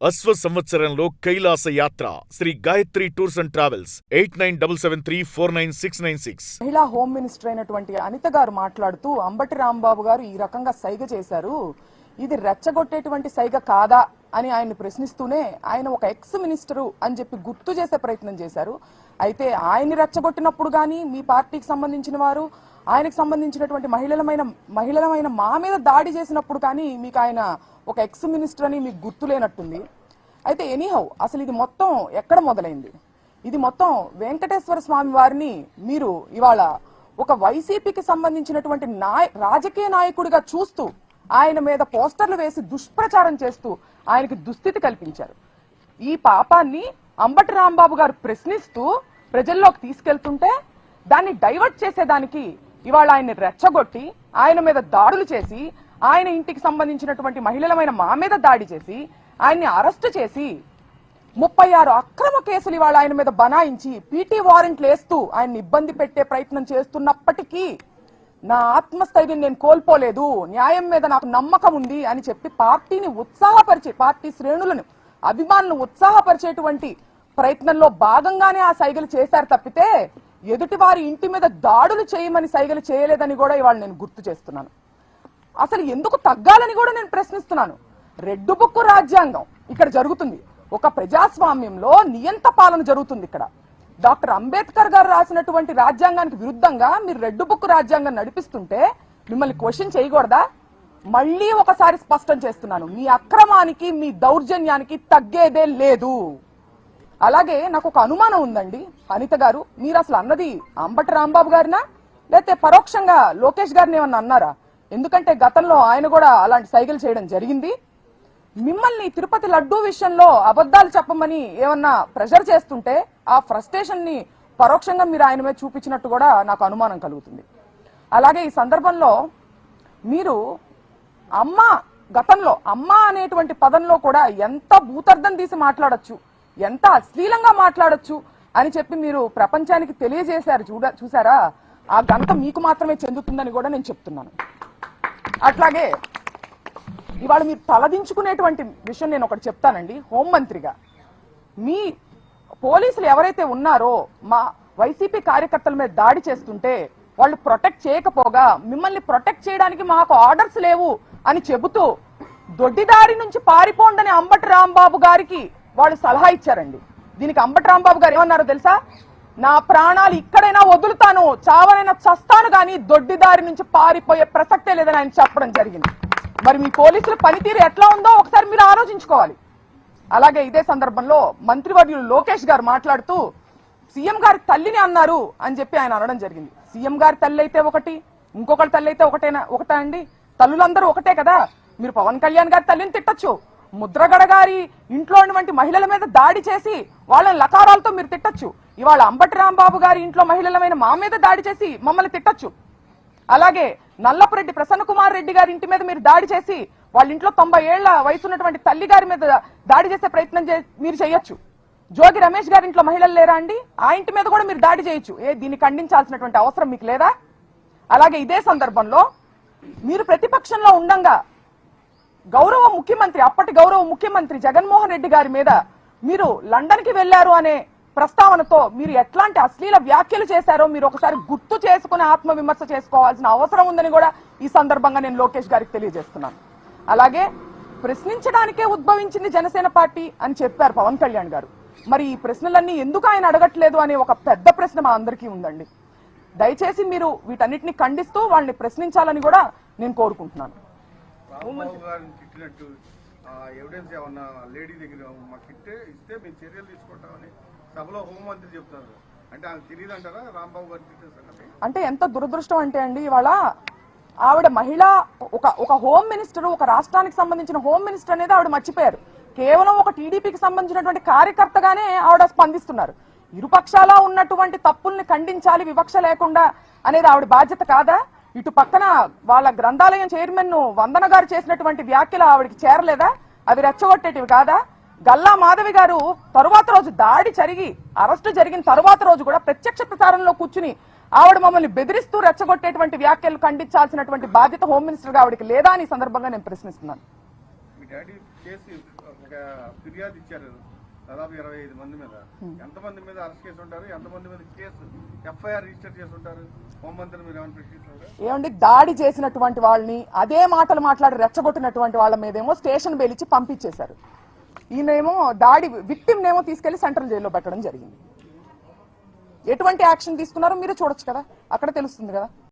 అశ్వ సంవత్సరంలో కైలాస యాత్ర Sri Gayatri tours and travels 8977349696. మహిళా హోమ్ మినిస్టర్ అయినటువంటి అనిత గారు మాట్లాడుతూ అంబటి రాంబాబు గారు ఈ రకంగా సైగ చేశారు, ఇది రెచ్చగొట్టేటువంటి సైగ కాదా అని ఆయన ప్రశ్నిస్తూనే ఆయన ఒక ఎక్స్ మినిస్టరు అని చెప్పి గుర్తు చేసే ప్రయత్నం చేశారు. అయితే ఆయన్ని రెచ్చగొట్టినప్పుడు కానీ మీ పార్టీకి సంబంధించిన వారు ఆయనకు సంబంధించినటువంటి మహిళలమైన మా మీద దాడి చేసినప్పుడు కానీ మీకు ఆయన ఒక ఎక్స్ మినిస్టర్ అని మీకు గుర్తులేనట్టుంది. అయితే ఎనీహౌ అసలు ఇది మొత్తం ఎక్కడ మొదలైంది? ఇది మొత్తం వెంకటేశ్వర స్వామి వారిని మీరు ఇవాళ ఒక వైసీపీకి సంబంధించినటువంటి రాజకీయ నాయకుడిగా చూస్తూ ఆయన మీద పోస్టర్లు వేసి దుష్ప్రచారం చేస్తూ ఆయనకి దుస్థితి కల్పించారు. ఈ పాపాన్ని అంబటి రాంబాబు గారు ప్రశ్నిస్తూ ప్రజల్లోకి తీసుకెళ్తుంటే దాన్ని డైవర్ట్ చేసేదానికి ఇవాళ ఆయన్ని రెచ్చగొట్టి ఆయన మీద దాడులు చేసి ఆయన ఇంటికి సంబంధించినటువంటి మహిళలమైన మా మీద దాడి చేసి ఆయన్ని అరెస్టు చేసి 36 అక్రమ కేసులు ఇవాళ ఆయన మీద బనాయించి పీటీ వారెంట్లు వేస్తూ ఆయన్ని ఇబ్బంది పెట్టే ప్రయత్నం చేస్తున్నప్పటికీ నా ఆత్మస్థైర్యం నేను కోల్పోలేదు, న్యాయం మీద నాకు నమ్మకం ఉంది అని చెప్పి పార్టీని ఉత్సాహపరిచే పార్టీ శ్రేణులను అభిమానులను ఉత్సాహపరిచేటువంటి ప్రయత్నంలో భాగంగానే ఆ సైగలు చేశారు తప్పితే ఎదుటి వారి ఇంటి మీద దాడులు చేయమని సైగలు చేయలేదని కూడా ఇవాళ నేను గుర్తు చేస్తున్నాను. అసలు ఎందుకు తగ్గాలని కూడా నేను ప్రశ్నిస్తున్నాను. రెడ్డు బుక్కు రాజ్యాంగం ఇక్కడ జరుగుతుంది. ఒక ప్రజాస్వామ్యంలో నియంత పాలన జరుగుతుంది. ఇక్కడ డాక్టర్ అంబేద్కర్ గారు రాసినటువంటి రాజ్యాంగానికి విరుద్ధంగా మీరు రెడ్డు బుక్కు రాజ్యాంగం నడిపిస్తుంటే మిమ్మల్ని క్వశ్చన్ చేయకూడదా? మళ్ళీ ఒకసారి స్పష్టం చేస్తున్నాను, మీ అక్రమానికి మీ దౌర్జన్యానికి తగ్గేదే లేదు. అలాగే నాకు ఒక అనుమానం ఉందండి అనిత గారు, మీరు అసలు అన్నది అంబటి రాంబాబు గారినా లేకపోతే పరోక్షంగా లోకేష్ గారిని ఏమన్నా అన్నారా? ఎందుకంటే గతంలో ఆయన కూడా అలాంటి సైకిల్ చేయడం జరిగింది. మిమ్మల్ని తిరుపతి లడ్డూ విషయంలో అబద్ధాలు చెప్పమని ఏమన్నా ప్రెషర్ చేస్తుంటే ఆ ఫ్రస్ట్రేషన్ ని పరోక్షంగా మీరు ఆయన మీద చూపించినట్టు కూడా నాకు అనుమానం కలుగుతుంది. అలాగే ఈ సందర్భంలో మీరు గతంలో అమ్మ అనేటువంటి పదంలో కూడా ఎంత భూతర్థం తీసి మాట్లాడొచ్చు, ఎంత అశ్లీలంగా మాట్లాడొచ్చు అని చెప్పి మీరు ప్రపంచానికి తెలియజేశారు. చూసారా? ఆ గంట మీకు మాత్రమే చెందుతుందని కూడా నేను చెప్తున్నాను. అట్లాగే ఇవాళ మీరు తలదించుకునేటువంటి విషయం నేను ఒకటి చెప్తానండి. హోంమంత్రిగా మీ పోలీసులు ఎవరైతే ఉన్నారో మా వైసీపీ కార్యకర్తల మీద దాడి చేస్తుంటే వాళ్ళు ప్రొటెక్ట్ చేయకపోగా మిమ్మల్ని ప్రొటెక్ట్ చేయడానికి మాకు ఆర్డర్స్ లేవు అని చెబుతూ దొడ్డిదారి నుంచి పారిపోండని అంబటి రాంబాబు గారికి వాళ్ళు సలహా ఇచ్చారండి. దీనికి అంబటి రాంబాబు గారు ఏమన్నారో తెలుసా? నా ప్రాణాలు ఇక్కడైనా వదులుతాను, చావనైనా చస్తాను, కానీ దొడ్డిదారి నుంచి పారిపోయే ప్రసక్తే లేదని ఆయన చెప్పడం జరిగింది. మరి మీ పోలీసుల పనితీరు ఎట్లా ఉందో ఒకసారి మీరు ఆలోచించుకోవాలి. అలాగే ఇదే సందర్భంలో మంత్రివర్యులు లోకేష్ గారు మాట్లాడుతూ సీఎం గారి తల్లిని అన్నారు అని చెప్పి ఆయన అనడం జరిగింది. సీఎం గారి తల్లి అయితే ఒకటి, ఇంకొకరి తల్లి అయితే ఒకటా అండి? తల్లులందరూ ఒకటే కదా. మీరు పవన్ కళ్యాణ్ గారి తల్లిని తిట్టచ్చు, ముద్రగడ గారి ఇంట్లో ఉన్నటువంటి మహిళల మీద దాడి చేసి వాళ్ళని లకారాలతో మీరు తిట్టచ్చు. ఇవాళ అంబటి రాంబాబు గారి ఇంట్లో మహిళలమైన మా మీద దాడి చేసి మమ్మల్ని తిట్టచ్చు. అలాగే నల్లపురెడ్డి ప్రసన్న కుమార్ రెడ్డి గారి ఇంటి మీద మీరు దాడి చేసి వాళ్ళ ఇంట్లో 90 ఏళ్ల వయసు ఉన్నటువంటి తల్లి గారి మీద దాడి చేసే ప్రయత్నం మీరు చేయొచ్చు. జోగి రమేష్ గారి ఇంట్లో మహిళలు లేరా అండి? ఆ ఇంటి మీద కూడా మీరు దాడి చేయొచ్చు. దీన్ని ఖండించాల్సినటువంటి అవసరం మీకు లేదా? అలాగే ఇదే సందర్భంలో మీరు ప్రతిపక్షంలో ఉండంగా అప్పటి గౌరవ ముఖ్యమంత్రి జగన్మోహన్ రెడ్డి గారి మీద మీరు లండన్ కి వెళ్లారు అనే ప్రస్తావనతో మీరు ఎట్లాంటి అశ్లీల వ్యాఖ్యలు చేశారో మీరు ఒకసారి గుర్తు చేసుకుని ఆత్మవిమర్శ చేసుకోవాల్సిన అవసరం ఉందని కూడా ఈ సందర్భంగా నేను లోకేష్ గారికి తెలియజేస్తున్నాను. అలాగే ప్రశ్నించడానికే ఉద్భవించింది జనసేన పార్టీ అని చెప్పారు పవన్ కళ్యాణ్ గారు. మరి ఈ ప్రశ్నలన్నీ ఎందుకు ఆయన అడగట్లేదు అనే ఒక పెద్ద ప్రశ్న మా అందరికీ ఉందండి. దయచేసి మీరు వీటన్నిటిని ఖండిస్తూ వాళ్ళని ప్రశ్నించాలని కూడా నేను కోరుకుంటున్నాను. ఎవిడెన్స్ ఏమన్నా లేడీ దగ్గర మాకు ఇస్తే మేము చర్యలు తీసుకుంటామని సభలో హోంమంత్రి చెప్తున్నారు. అంటే ఆమె తెలియదు అంటారా రాంబాబు గారు? అంటే ఎంత దురదృష్టం అంటే అండి, ఇవాళ ఆవిడ మహిళ ఒక హోమ్ మినిస్టర్, ఒక రాష్ట్రానికి సంబంధించిన హోమ్ మినిస్టర్ అనేది ఆవిడ మర్చిపోయారు. కేవలం ఒక టీడీపీకి సంబంధించినటువంటి కార్యకర్తగానే ఆవిడ స్పందిస్తున్నారు. ఇరుపక్షాల ఉన్నటువంటి తప్పుల్ని ఖండించాలి వివక్ష లేకుండా అనేది ఆవిడ బాధ్యత కాదా? ఇటు పక్కన వాళ్ళ గ్రంథాలయం చైర్మన్ వందన గారు చేసినటువంటి వ్యాఖ్యలు ఆవిడకి చేరలేదా? అవి రెచ్చగొట్టేటివి కాదా? గల్లా మాధవి గారు తరువాత రోజు దాడి జరిగి అరెస్టు జరిగిన తరువాత రోజు కూడా ప్రత్యక్ష ప్రసారంలో కూర్చుని ఆవిడ మమ్మల్ని బెదిరిస్తూ రెచ్చగొట్టేటువంటి వ్యాఖ్యలు ఖండించాల్సినటువంటి బాధ్యత హోమ్ మినిస్టర్ గా ఆవిడకి లేదా అని సందర్భంగా నేను ప్రశ్నిస్తున్నాను. ఫిర్యాదు ఇచ్చారు దాదాపు 25 మంది మీద. ఎంతమంది మీద అరెస్ట్ చేసి ఉంటారు, ఎంతమంది మీద కేసు ఎఫ్ఐఆర్ రిజిస్టర్ చేసి ఉంటారు? హోంమంత్రి మీరు ఏమైనా ప్రశ్నించారు? ఏమండి, దాడి చేసినటువంటి వాళ్ళని అదే మాటలు మాట్లాడి రెచ్చగొట్టినటువంటి వాళ్ళ మీదేమో స్టేషన్ బెయిల్ ఇచ్చి పంపించేశారు. ఈయనేమో దాడి విక్టిమ్ నేమో తీసుకెళ్లి సెంట్రల్ జైల్లో పెట్టడం జరిగింది. ఎటువంటి యాక్షన్ తీసుకున్నారో మీరు చూడొచ్చు కదా, అక్కడ తెలుస్తుంది కదా.